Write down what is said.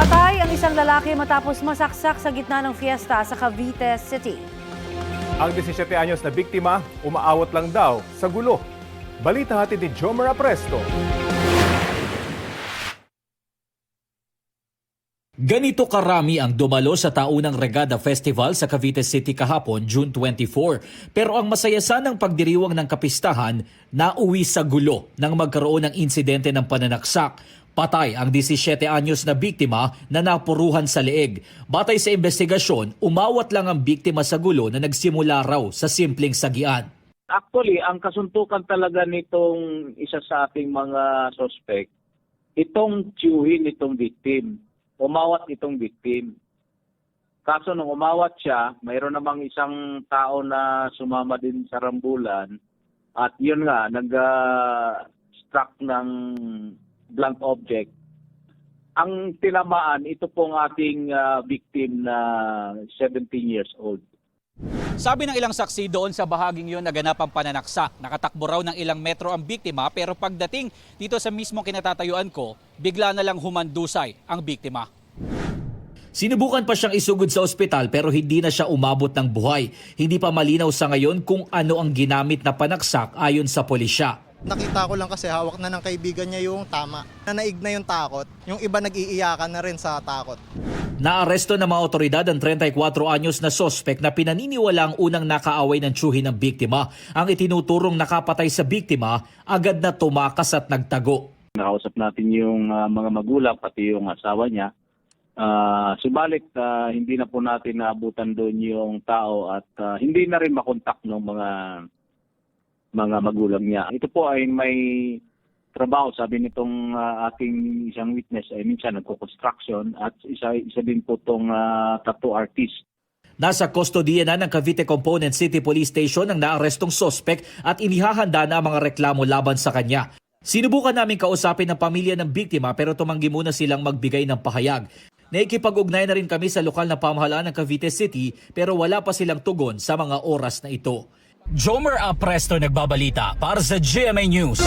Patay ang isang lalaki matapos masaksak sa gitna ng fiesta sa Cavite City. Ang 17 anyos na biktima, umaawat lang daw sa gulo. Balita hatid ni Jomer Apresto. Ganito karami ang dumalo sa taunang Regada Festival sa Cavite City kahapon, June 24. Pero ang masayasan ng pagdiriwang ng kapistahan, nauwi sa gulo nang magkaroon ng insidente ng pananaksak. Patay ang 17 anyos na biktima na napuruhan sa leeg. Batay sa investigasyon, umawat lang ang biktima sa gulo na nagsimula raw sa simpleng sagian. Actually, ang kasuntukan talaga nitong isa sa ating mga suspect, itong tiyuhin itong victim. Umawat itong victim. Kaso nung umawat siya, mayroon namang isang tao na sumama din sa rambulan at yun nga, nag-struck ng blunt object. Ang tinamaan, ito pong ating victim na 17 years old. Sabi ng ilang saksi doon sa bahaging yun naganap ang pananaksak. Nakatakbo raw ng ilang metro ang biktima pero pagdating dito sa mismong kinatatayuan ko, bigla na lang humandusay ang biktima. Sinubukan pa siyang isugod sa ospital pero hindi na siya umabot ng buhay. Hindi pa malinaw sa ngayon kung ano ang ginamit na panaksak ayon sa pulisya. Nakita ko lang kasi hawak na ng kaibigan niya yung tama. Nanaig na yung takot. Yung iba nag-iiyakan na rin sa takot. Naaresto ng mga otoridad ang 34 anyos na sospek na pinaniniwala ang unang nakaaway ng tiyuhin ng biktima. Ang itinuturong nakapatay sa biktima, agad na tumakas at nagtago. Nakausap natin yung mga magulang, pati yung asawa niya. Subalit, hindi na po natin naabutan doon yung tao at hindi na rin makontak ng mga magulang niya. Ito po ay may trabaho, sabi nitong ating isang witness, ay minsan nagko-construction at isa din po itong tattoo artist. Nasa kustodiya na ng Cavite Component City Police Station ang naarestong sospek at inihahanda na ang mga reklamo laban sa kanya. Sinubukan namin kausapin ang pamilya ng biktima pero tumanggi muna silang magbigay ng pahayag. Naikipag-ugnay na rin kami sa lokal na pamahalaan ng Cavite City pero wala pa silang tugon sa mga oras na ito. Jomer Apresto nagbabalita para sa GMA News.